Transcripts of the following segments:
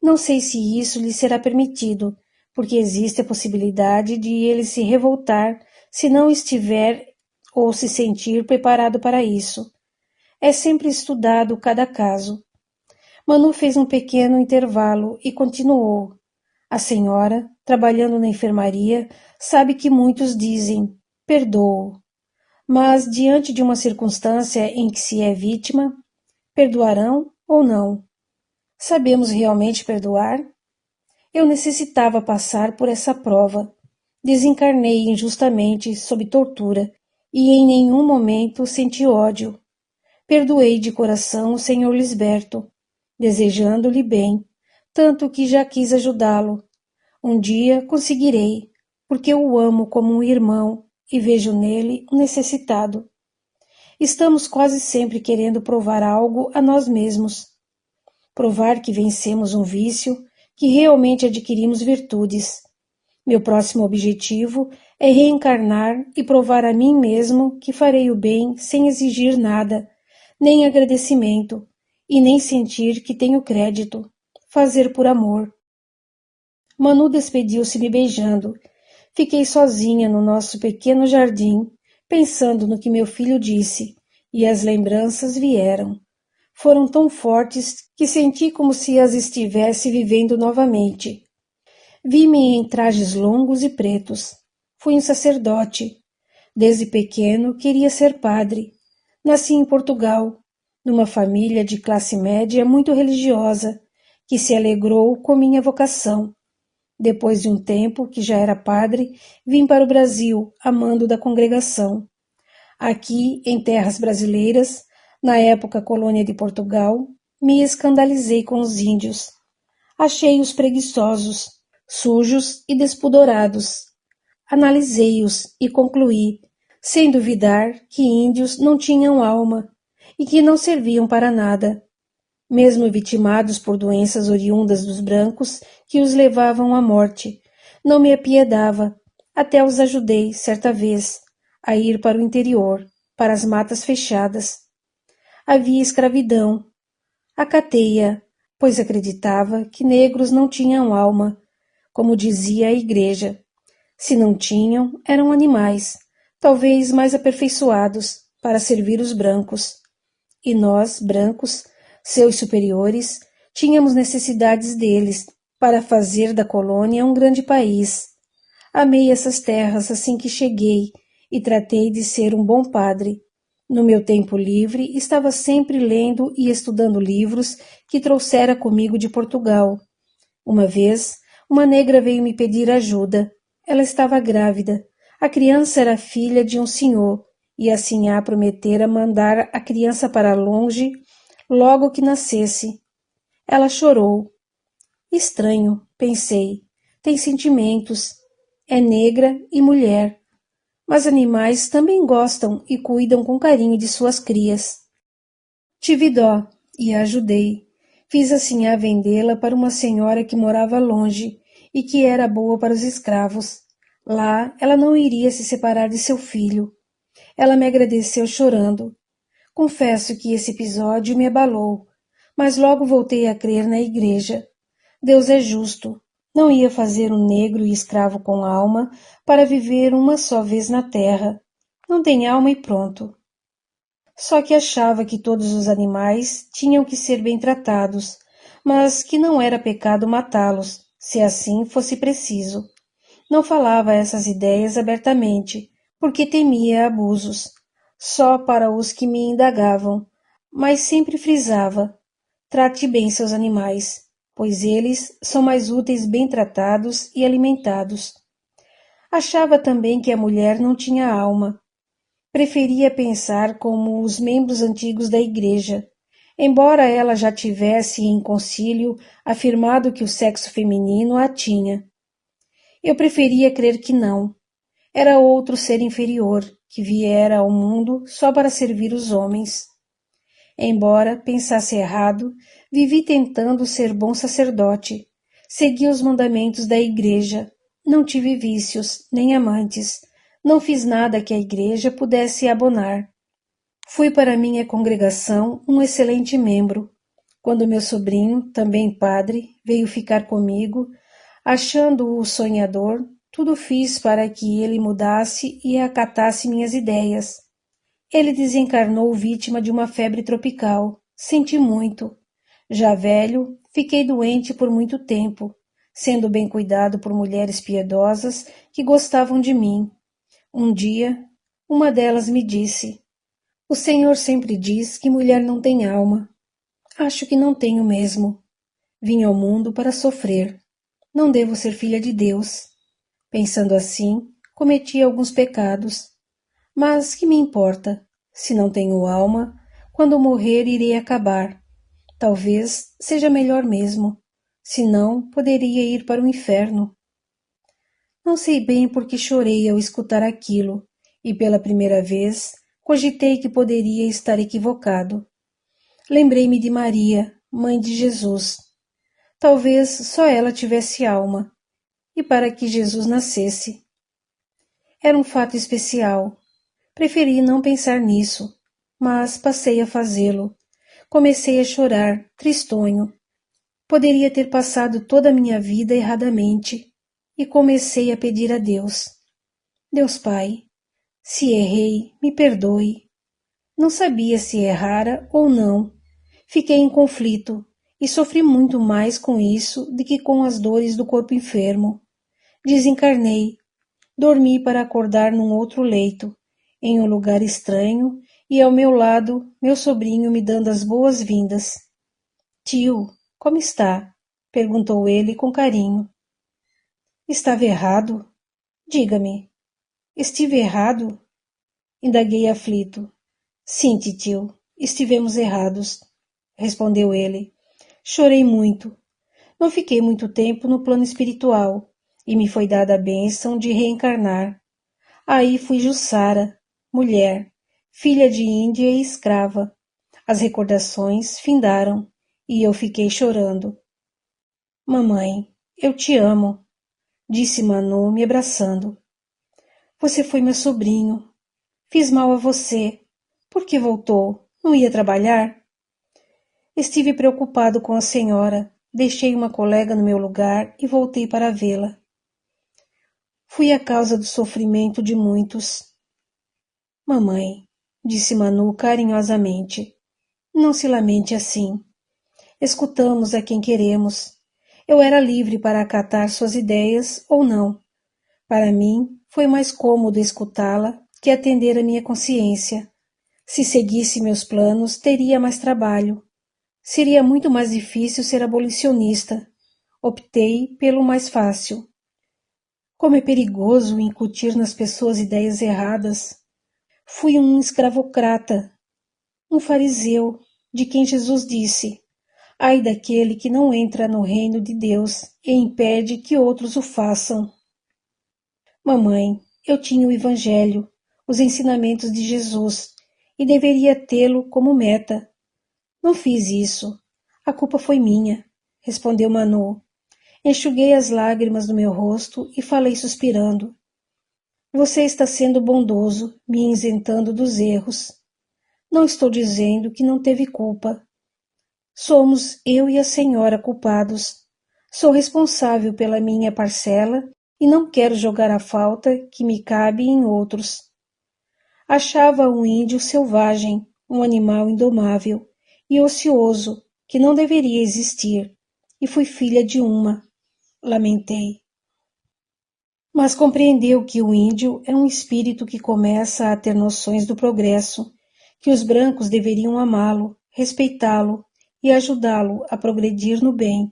Não sei se isso lhe será permitido, porque existe a possibilidade de ele se revoltar se não estiver ou se sentir preparado para isso. É sempre estudado cada caso. Manu fez um pequeno intervalo e continuou. A senhora, trabalhando na enfermaria, sabe que muitos dizem perdoo. Mas, diante de uma circunstância em que se é vítima, perdoarão ou não? Sabemos realmente perdoar? Eu necessitava passar por essa prova. Desencarnei injustamente sob tortura e em nenhum momento senti ódio. Perdoei de coração o senhor Lisberto, desejando-lhe bem, tanto que já quis ajudá-lo. Um dia conseguirei, porque eu o amo como um irmão e vejo nele um necessitado. Estamos quase sempre querendo provar algo a nós mesmos. Provar que vencemos um vício, que realmente adquirimos virtudes. Meu próximo objetivo é reencarnar e provar a mim mesmo que farei o bem sem exigir nada, nem agradecimento, e nem sentir que tenho crédito. Fazer por amor. Manu despediu-se me beijando. Fiquei sozinha no nosso pequeno jardim, pensando no que meu filho disse, e as lembranças vieram. Foram tão fortes que senti como se as estivesse vivendo novamente. Vi-me em trajes longos e pretos. Fui um sacerdote. Desde pequeno queria ser padre. Nasci em Portugal, numa família de classe média muito religiosa, que se alegrou com minha vocação. Depois de um tempo que já era padre, vim para o Brasil, amando da congregação. Aqui, em terras brasileiras, na época colônia de Portugal, me escandalizei com os índios. Achei-os preguiçosos, sujos e despudorados. Analisei-os e concluí, sem duvidar, que índios não tinham alma e que não serviam para nada. Mesmo vitimados por doenças oriundas dos brancos que os levavam à morte, não me apiedava, até os ajudei, certa vez, a ir para o interior, para as matas fechadas. Havia escravidão. Acatei-a, pois acreditava que negros não tinham alma, como dizia a igreja. Se não tinham, eram animais, talvez mais aperfeiçoados, para servir os brancos. E nós, brancos, seus superiores, tínhamos necessidades deles, para fazer da colônia um grande país. Amei essas terras assim que cheguei e tratei de ser um bom padre. No meu tempo livre, estava sempre lendo e estudando livros que trouxera comigo de Portugal. Uma vez, uma negra veio me pedir ajuda. Ela estava grávida. A criança era filha de um senhor, e a sinhá prometera mandar a criança para longe logo que nascesse. Ela chorou. Estranho, pensei. Tem sentimentos. É negra e mulher. Mas animais também gostam e cuidam com carinho de suas crias. Tive dó e a ajudei. Fiz a sinhá vendê-la para uma senhora que morava longe e que era boa para os escravos. Lá ela não iria se separar de seu filho. Ela me agradeceu chorando. Confesso que esse episódio me abalou, mas logo voltei a crer na igreja. Deus é justo. Não ia fazer um negro e escravo com alma para viver uma só vez na terra. Não tem alma e pronto. Só que achava que todos os animais tinham que ser bem tratados, mas que não era pecado matá-los, se assim fosse preciso. Não falava essas ideias abertamente, porque temia abusos, só para os que me indagavam, mas sempre frisava: trate bem seus animais, pois eles são mais úteis bem tratados e alimentados. Achava também que a mulher não tinha alma. Preferia pensar como os membros antigos da igreja, embora ela já tivesse em concílio afirmado que o sexo feminino a tinha. Eu preferia crer que não. Era outro ser inferior, que viera ao mundo só para servir os homens. Embora pensasse errado, vivi tentando ser bom sacerdote. Segui os mandamentos da igreja. Não tive vícios, nem amantes. Não fiz nada que a igreja pudesse abonar. Fui para minha congregação um excelente membro. Quando meu sobrinho, também padre, veio ficar comigo, achando-o sonhador, tudo fiz para que ele mudasse e acatasse minhas ideias. Ele desencarnou vítima de uma febre tropical. Senti muito. Já velho, fiquei doente por muito tempo, sendo bem cuidado por mulheres piedosas que gostavam de mim. Um dia, uma delas me disse: "O senhor sempre diz que mulher não tem alma. Acho que não tenho mesmo. Vim ao mundo para sofrer. Não devo ser filha de Deus." Pensando assim, cometi alguns pecados. Mas que me importa? Se não tenho alma, quando morrer irei acabar. Talvez seja melhor mesmo. Se não, poderia ir para o inferno. Não sei bem por que chorei ao escutar aquilo, e pela primeira vez cogitei que poderia estar equivocado. Lembrei-me de Maria, mãe de Jesus. Talvez só ela tivesse alma, e para que Jesus nascesse. Era um fato especial. Preferi não pensar nisso, mas passei a fazê-lo. Comecei a chorar, tristonho. Poderia ter passado toda a minha vida erradamente, e comecei a pedir a Deus. Deus Pai, se errei, me perdoe. Não sabia se errara ou não. Fiquei em conflito e sofri muito mais com isso do que com as dores do corpo enfermo. Desencarnei, dormi para acordar num outro leito, em um lugar estranho, e ao meu lado meu sobrinho me dando as boas-vindas. Tio, como está? Perguntou ele com carinho. Estava errado? Diga-me, estive errado? Indaguei aflito. Sim, titio, estivemos errados, respondeu ele. Chorei muito. Não fiquei muito tempo no plano espiritual, e me foi dada a bênção de reencarnar. Aí fui Jussara, mulher, filha de Índia e escrava. As recordações findaram, e eu fiquei chorando. Mamãe, eu te amo, disse Manu me abraçando. Você foi meu sobrinho. Fiz mal a você. Por que voltou? Não ia trabalhar? Estive preocupado com a senhora. Deixei uma colega no meu lugar e voltei para vê-la. Fui a causa do sofrimento de muitos. Mamãe, disse Manu carinhosamente, não se lamente assim. Escutamos a quem queremos. Eu era livre para acatar suas ideias ou não. Para mim, foi mais cômodo escutá-la que atender a minha consciência. Se seguisse meus planos, teria mais trabalho. Seria muito mais difícil ser abolicionista. Optei pelo mais fácil. Como é perigoso incutir nas pessoas ideias erradas. Fui um escravocrata, um fariseu, de quem Jesus disse: ai daquele que não entra no reino de Deus e impede que outros o façam. Mamãe, eu tinha o Evangelho, os ensinamentos de Jesus, e deveria tê-lo como meta. Não fiz isso. A culpa foi minha, respondeu Manu. Enxuguei as lágrimas do meu rosto e falei suspirando. Você está sendo bondoso, me isentando dos erros. Não estou dizendo que não teve culpa. Somos eu e a senhora culpados. Sou responsável pela minha parcela e não quero jogar a falta que me cabe em outros. Achava um índio selvagem, um animal indomável e ocioso que não deveria existir, e fui filha de uma. Lamentei. Mas compreendeu que o índio é um espírito que começa a ter noções do progresso, que os brancos deveriam amá-lo, respeitá-lo e ajudá-lo a progredir no bem.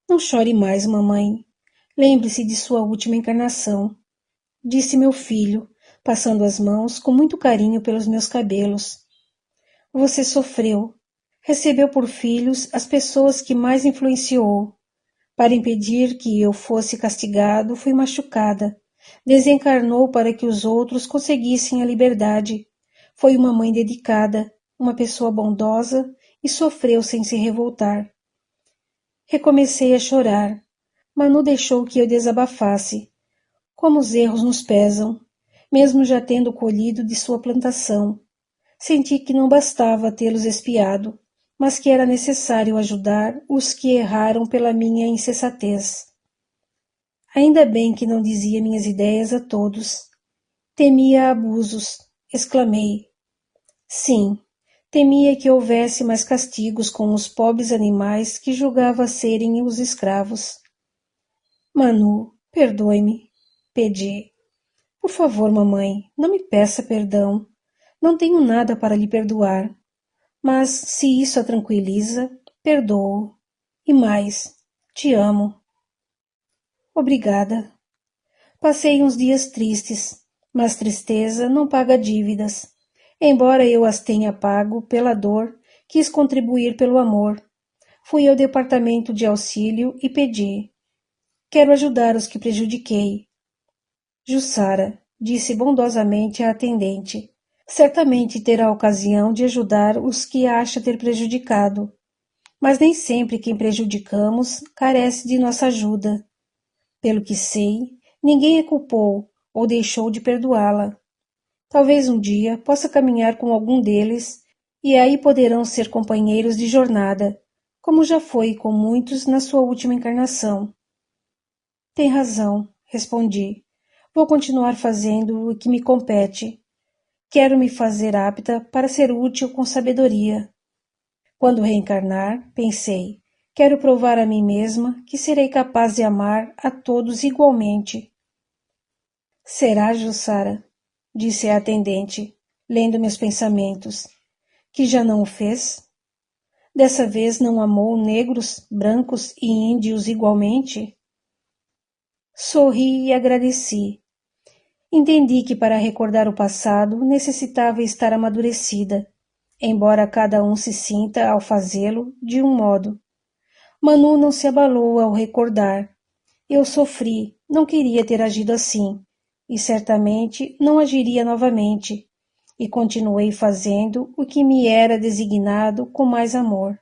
Não chore mais, mamãe. Lembre-se de sua última encarnação, disse meu filho, passando as mãos com muito carinho pelos meus cabelos. Você sofreu. Recebeu por filhos as pessoas que mais influenciou. Para impedir que eu fosse castigado, fui machucada. Desencarnou para que os outros conseguissem a liberdade. Foi uma mãe dedicada, uma pessoa bondosa e sofreu sem se revoltar. Recomecei a chorar. Manu deixou que eu desabafasse. Como os erros nos pesam, mesmo já tendo colhido de sua plantação. Senti que não bastava tê-los espiado. mas que era necessário ajudar os que erraram pela minha insensatez. Ainda bem que não dizia minhas ideias a todos. Temia abusos, exclamei. Sim, temia que houvesse mais castigos com os pobres animais que julgava serem os escravos. Manu, perdoe-me, pedi. Por favor, mamãe, não me peça perdão. Não tenho nada para lhe perdoar. Mas, se isso a tranquiliza, perdoo. E mais, te amo. Obrigada. Passei uns dias tristes, mas tristeza não paga dívidas. Embora eu as tenha pago pela dor, quis contribuir pelo amor. Fui ao departamento de auxílio e pedi. Quero ajudar os que prejudiquei. Jussara, disse bondosamente a atendente. Certamente terá ocasião de ajudar os que acha ter prejudicado. Mas nem sempre quem prejudicamos carece de nossa ajuda. Pelo que sei, ninguém a culpou ou deixou de perdoá-la. Talvez um dia possa caminhar com algum deles e aí poderão ser companheiros de jornada, como já foi com muitos na sua última encarnação. Tem razão, respondi. Vou continuar fazendo o que me compete. Quero me fazer apta para ser útil com sabedoria. Quando reencarnar, pensei, quero provar a mim mesma que serei capaz de amar a todos igualmente. Será, Jussara? Disse a atendente, lendo meus pensamentos. Que já não o fez? Dessa vez não amou negros, brancos e índios igualmente? Sorri e agradeci. Entendi que para recordar o passado necessitava estar amadurecida, embora cada um se sinta, ao fazê-lo, de um modo. Manu não se abalou ao recordar. Eu sofri, não queria ter agido assim, e certamente não agiria novamente, e continuei fazendo o que me era designado com mais amor.